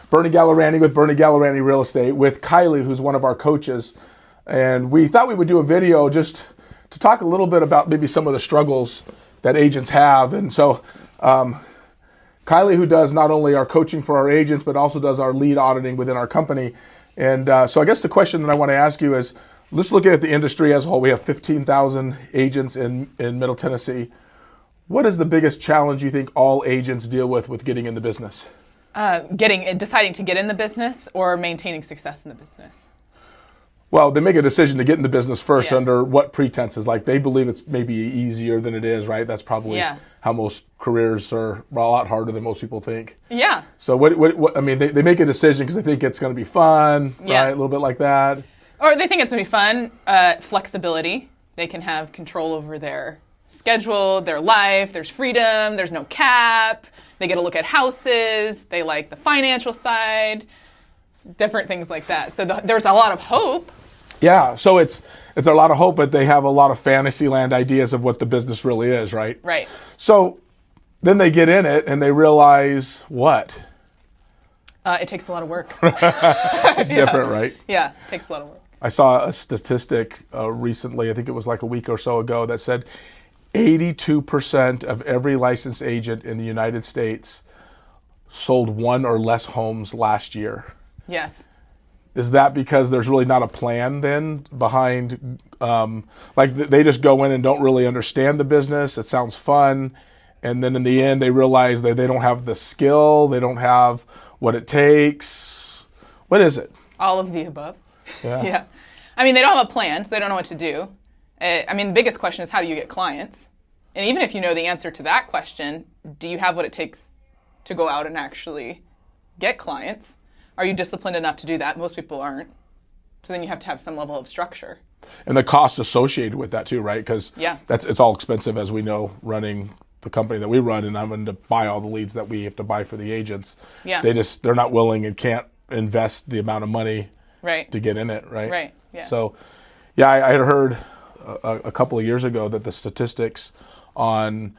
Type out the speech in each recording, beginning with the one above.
Bernie Gallerani with Bernie Gallerani Real Estate with Kylie, who's one of our coaches. And we thought we would do a video just to talk a little bit about maybe some of the struggles that agents have. And so Kylie, who does not only our coaching for our agents, but also does our lead auditing within our company. And so I guess the question that I want to ask you is, let's look at the industry as a whole. We have 15,000 agents in Middle Tennessee. What is the biggest challenge you think all agents deal with getting in the business? Deciding to get in the business or maintaining success in the business? Well, they make a decision to get in the business first under what pretenses? Like they believe it's maybe easier than it is, right? That's probably how most careers are a lot harder than most people think. Yeah. So what I mean, they make a decision because they think it's going to be fun, right? A little bit like that. Or they think it's going to be fun. Flexibility. They can have control over their schedule, their life. There's freedom. There's no cap. They get to look at houses. They like the financial side. Different things like that. So there's a lot of hope. Yeah, so it's a lot of hope, but they have a lot of fantasy land ideas of what the business really is, right? Right. So then they get in it and they realize what? It takes a lot of work. It's different, right? Yeah, it takes a lot of work. I saw a statistic recently, I think it was like a week or so ago, that said 82% of every licensed agent in the United States sold one or less homes last year. Yes. Is that because there's really not a plan then behind, like they just go in and don't really understand the business, it sounds fun, and then in the end they realize that they don't have the skill, they don't have what it takes? What is it? All of the above. Yeah. Yeah. I mean, they don't have a plan, so they don't know what to do. I mean, the biggest question is how do you get clients? And even if you know the answer to that question, do you have what it takes to go out and actually get clients? Are you disciplined enough to do that? Most people aren't. So then you have to have some level of structure. And the cost associated with that too, right? Because it's all expensive, as we know, running the company that we run, and I'm going to buy all the leads that we have to buy for the agents. Yeah. They're not willing and can't invest the amount of money to get in it, right? Right, yeah. So, I had heard a couple of years ago that the statistics on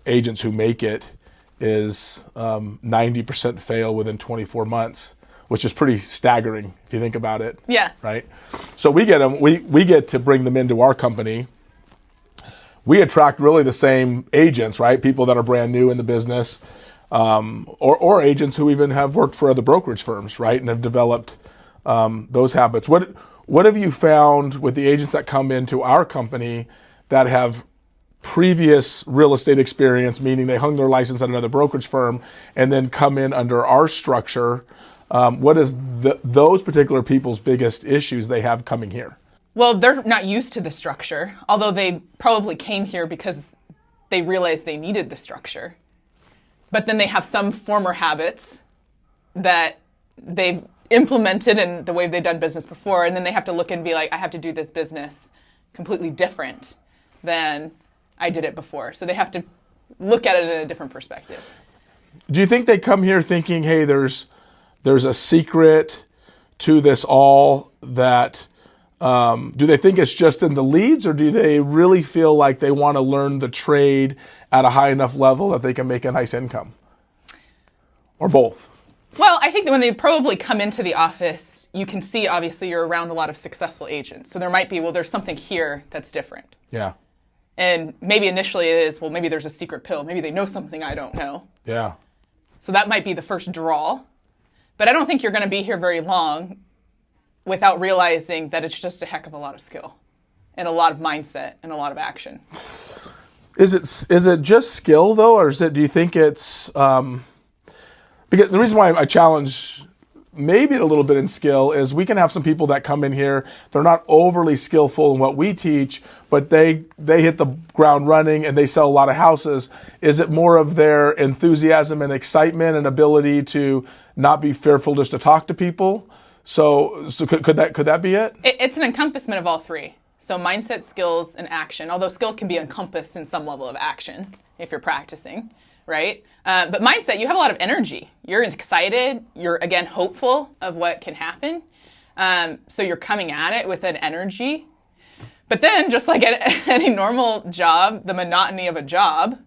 agents who make it is 90% fail within 24 months, which is pretty staggering if you think about it. Yeah. Right? So we get them, we get to bring them into our company. We attract really the same agents, right? People that are brand new in the business, or agents who even have worked for other brokerage firms, right? And have developed those habits. What have you found with the agents that come into our company that have previous real estate experience, meaning they hung their license at another brokerage firm and then come in under our structure? What is those particular people's biggest issues they have coming here? Well, they're not used to the structure, although they probably came here because they realized they needed the structure. But then they have some former habits that they've implemented in the way they've done business before, and then they have to look and be like, I have to do this business completely different than I did it before. So they have to look at it in a different perspective. Do you think they come here thinking, hey, there's a secret to this all that, do they think it's just in the leads, or do they really feel like they want to learn the trade at a high enough level that they can make a nice income? Or both? Well, I think that when they probably come into the office, you can see, obviously, you're around a lot of successful agents. So there might be, there's something here that's different. Yeah. And maybe initially it is, maybe there's a secret pill. Maybe they know something I don't know. Yeah. So that might be the first draw. But I don't think you're going to be here very long without realizing that it's just a heck of a lot of skill and a lot of mindset and a lot of action. Is it just skill, though, or do you think it's... because the reason why I challenge maybe a little bit in skill is we can have some people that come in here, they're not overly skillful in what we teach, but they hit the ground running and they sell a lot of houses. Is it more of their enthusiasm and excitement and ability to not be fearful just to talk to people? So could that be it? It's an encompassment of all three. So mindset, skills, and action, although skills can be encompassed in some level of action if you're practicing. Right? But mindset, you have a lot of energy. You're excited. You're, again, hopeful of what can happen. So you're coming at it with an energy. But then, just like any normal job, the monotony of a job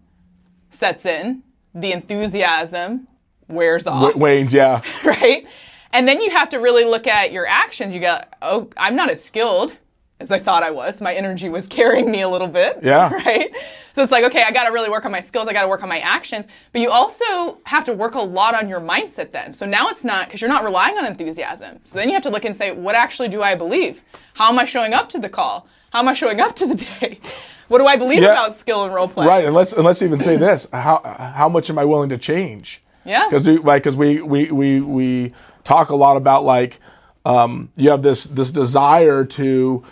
sets in. The enthusiasm wears off. Wanes, yeah. Right? And then you have to really look at your actions. You go, oh, I'm not as skilled as I thought I was. My energy was carrying me a little bit. Yeah. Right? So it's like, okay, I got to really work on my skills. I got to work on my actions. But you also have to work a lot on your mindset then. So now it's not, because you're not relying on enthusiasm. So then you have to look and say, what actually do I believe? How am I showing up to the call? How am I showing up to the day? What do I believe about skill and role play? Right. And let's even say this. How much am I willing to change? Yeah. Because we talk a lot about like you have this desire to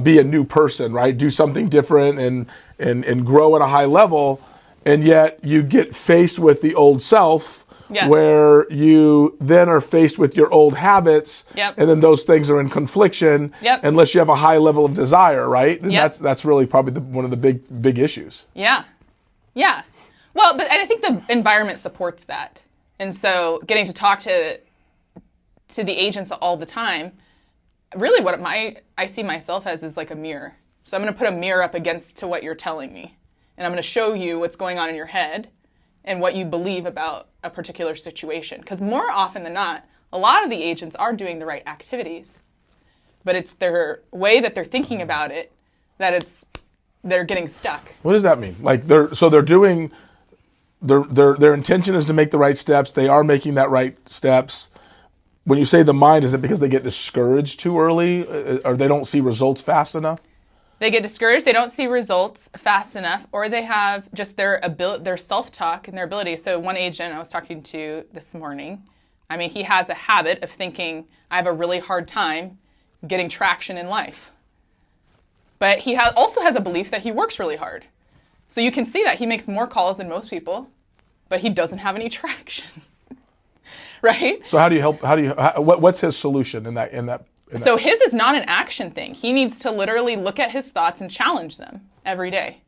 be a new person, right? Do something different and grow at a high level, and yet you get faced with the old self, where you then are faced with your old habits, and then those things are in confliction unless you have a high level of desire, right? And that's really probably one of the big issues. Yeah. Yeah. Well, and I think the environment supports that. And so getting to talk to the agents all the time, really what I see myself as is like a mirror. So I'm going to put a mirror up against to what you're telling me. And I'm going to show you what's going on in your head and what you believe about a particular situation. Because more often than not, a lot of the agents are doing the right activities. But it's their way that they're thinking about it that they're getting stuck. What does that mean? Like their intention is to make the right steps. They are making that right steps. When you say the mind, is it because they get discouraged too early, or they don't see results fast enough? They get discouraged, they don't see results fast enough, or they have just their self-talk and their ability. So one agent I was talking to this morning, I mean, he has a habit of thinking, I have a really hard time getting traction in life. But he also has a belief that he works really hard. So you can see that he makes more calls than most people, but he doesn't have any traction. Right? So how do you help? What's his solution in that? So his is not an action thing. He needs to literally look at his thoughts and challenge them every day.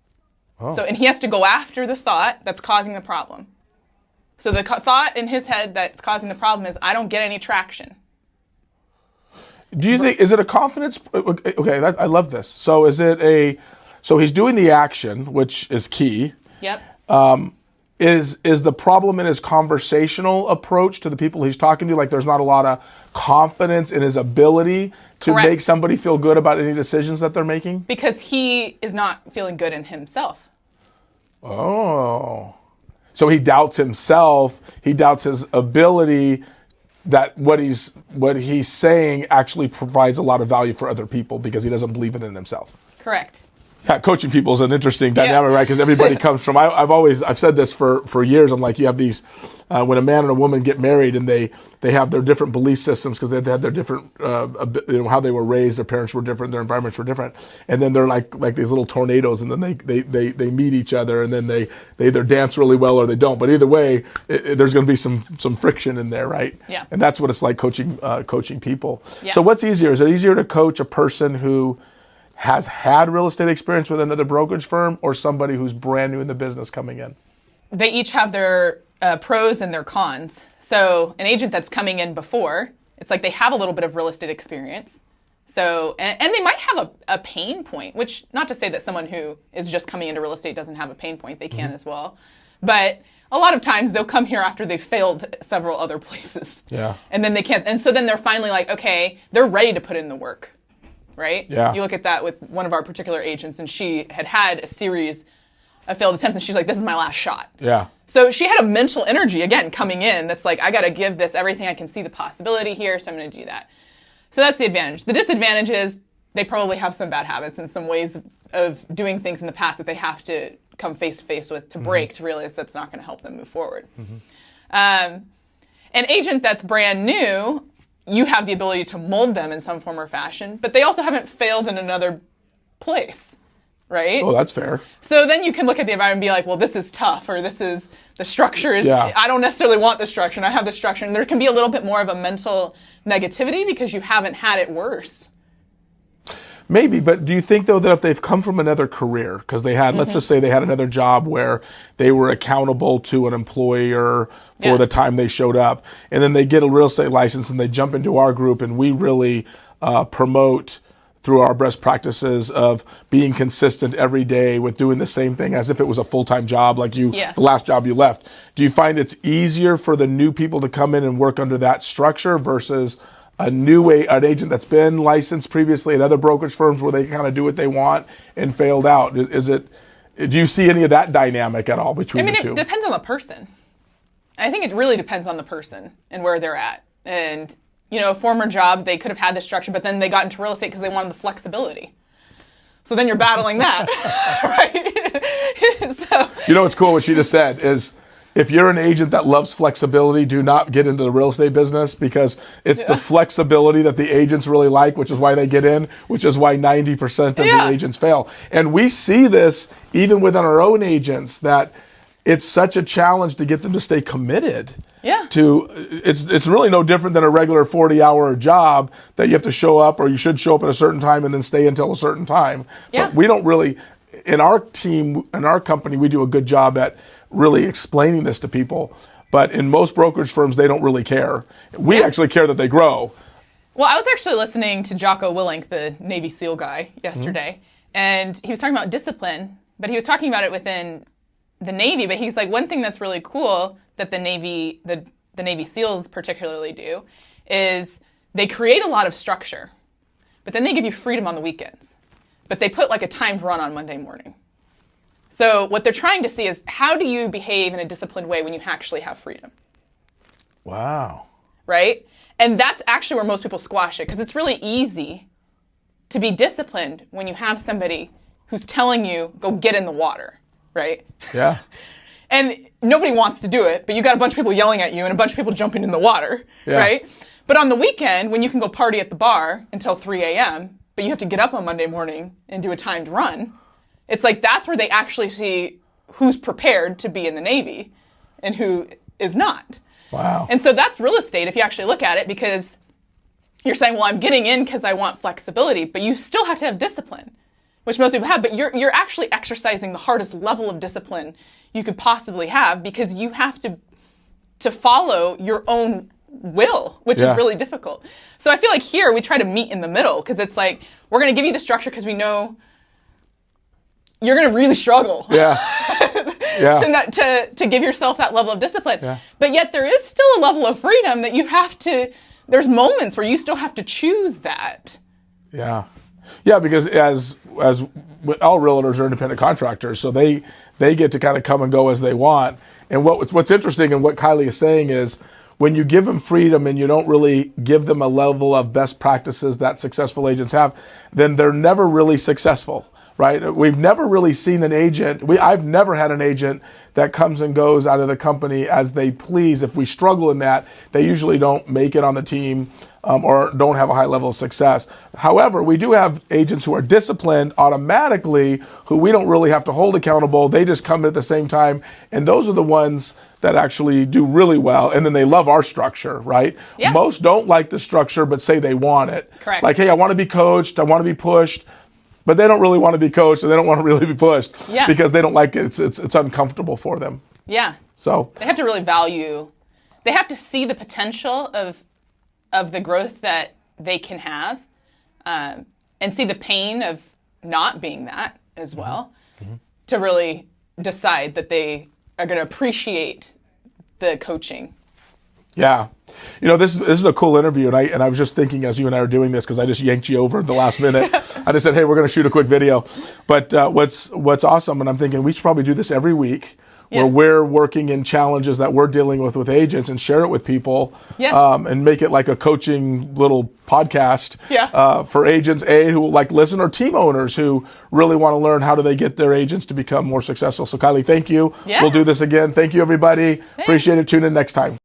Oh. And he has to go after the thought that's causing the problem. So the thought in his head that's causing the problem is, I don't get any traction. Do you think, is it a confidence? Okay, I love this. So so he's doing the action, which is key. Yep. Is the problem in his conversational approach to the people he's talking to? Like there's not a lot of confidence in his ability to make somebody feel good about any decisions that they're making? Because he is not feeling good in himself. Oh. So he doubts himself. He doubts his ability that what he's saying actually provides a lot of value for other people because he doesn't believe it in himself. Correct. Yeah, coaching people is an interesting dynamic, right? Because everybody comes from. I've said this for years. I'm like, you have these when a man and a woman get married and they have their different belief systems because they had their different how they were raised. Their parents were different. Their environments were different, and then they're like these little tornadoes, and then they meet each other, and then they either dance really well or they don't. But either way, there's going to be some friction in there, right? Yeah. And that's what it's like coaching people. Yeah. So what's easier? Is it easier to coach a person who has had real estate experience with another brokerage firm or somebody who's brand new in the business coming in? They each have their pros and their cons. So an agent that's coming in before, it's like they have a little bit of real estate experience. So, and they might have a pain point, which not to say that someone who is just coming into real estate doesn't have a pain point. They can as well. But a lot of times they'll come here after they've failed several other places. Yeah. And then they can't. And so then they're finally like, okay, they're ready to put in the work. Right? Yeah. You look at that with one of our particular agents, and she had a series of failed attempts, and she's like, this is my last shot. Yeah. So she had a mental energy, again, coming in that's like, I got to give this everything. I can see the possibility here, so I'm going to do that. So that's the advantage. The disadvantage is they probably have some bad habits and some ways of doing things in the past that they have to come face to face with to break, to realize that's not going to help them move forward. An agent that's brand new, you have the ability to mold them in some form or fashion, but they also haven't failed in another place, right? Oh, that's fair. So then you can look at the environment and be like, well, this is tough, or the structure is, I don't necessarily want the structure, and I have the structure. And there can be a little bit more of a mental negativity because you haven't had it worse. Maybe, but do you think, though, that if they've come from another career, because they had, let's just say they had another job where they were accountable to an employer for the time they showed up, and then they get a real estate license and they jump into our group and we really promote through our best practices of being consistent every day with doing the same thing as if it was a full-time job, like the last job you left. Do you find it's easier for the new people to come in and work under that structure versus an agent that's been licensed previously at other brokerage firms where they kind of do what they want and failed out? Do you see any of that dynamic at all between the two? It depends on the person. I think it really depends on the person and where they're at. And a former job, they could have had the structure, but then they got into real estate because they wanted the flexibility. So then you're battling that, right? So, what's cool, what she just said is, if you're an agent that loves flexibility, do not get into the real estate business, because it's the flexibility that the agents really like, which is why they get in, which is why 90% of the agents fail. And we see this even within our own agents, that it's such a challenge to get them to stay committed. It's really no different than a regular 40-hour job that you have to show up, or you should show up at a certain time and then stay until a certain time. But we don't really, in our team, in our company, we do a good job at really explaining this to people. But in most brokerage firms, they don't really care. We actually care that they grow. Well, I was actually listening to Jocko Willink, the Navy SEAL guy, yesterday, and he was talking about discipline, but he was talking about it within the Navy. But he's like, one thing that's really cool that the Navy SEALs particularly do is they create a lot of structure, but then they give you freedom on the weekends. But they put like a timed run on Monday morning. So what they're trying to see is, how do you behave in a disciplined way when you actually have freedom? Wow. Right? And that's actually where most people squash it, because it's really easy to be disciplined when you have somebody who's telling you, go get in the water, right? Yeah. And nobody wants to do it, but you got a bunch of people yelling at you and a bunch of people jumping in the water, right? But on the weekend, when you can go party at the bar until 3 a.m., but you have to get up on Monday morning and do a timed run, it's like that's where they actually see who's prepared to be in the Navy and who is not. Wow. And so that's real estate if you actually look at it, because you're saying, well, I'm getting in because I want flexibility, but you still have to have discipline, which most people have, but you're actually exercising the hardest level of discipline you could possibly have, because you have to follow your own will, which is really difficult. So I feel like here we try to meet in the middle, because it's like, we're going to give you the structure because we know you're going to really struggle to give yourself that level of discipline. But yet there is still a level of freedom that you have to, there's moments where you still have to choose that. Yeah, because as all realtors are independent contractors, so they get to kind of come and go as they want. And what's interesting, and what Kylie is saying, is when you give them freedom and you don't really give them a level of best practices that successful agents have, then they're never really successful. Right? We've never really seen an agent. I've never had an agent that comes and goes out of the company as they please. If we struggle in that, they usually don't make it on the team or don't have a high level of success. However, we do have agents who are disciplined automatically, who we don't really have to hold accountable. They just come in at the same time, and those are the ones that actually do really well, and then they love our structure, right? Most don't like the structure, but say they want it. Correct. Like, hey, I want to be coached, I want to be pushed. But they don't really want to be coached, and they don't want to really be pushed because they don't like it. It's uncomfortable for them. Yeah. So they have to really value. They have to see the potential of the growth that they can have, and see the pain of not being that as well, to really decide that they are going to appreciate the coaching. Yeah. This is a cool interview, and I was just thinking as you and I were doing this, because I just yanked you over at the last minute. I just said, hey, we're going to shoot a quick video. But what's awesome, and I'm thinking we should probably do this every week, where we're working in challenges that we're dealing with agents, and share it with people, and make it like a coaching little podcast for agents who like listen, or team owners who really want to learn how do they get their agents to become more successful. So Kylie, thank you. We'll do this again. Thank you, everybody. Thanks. Appreciate it. Tune in next time.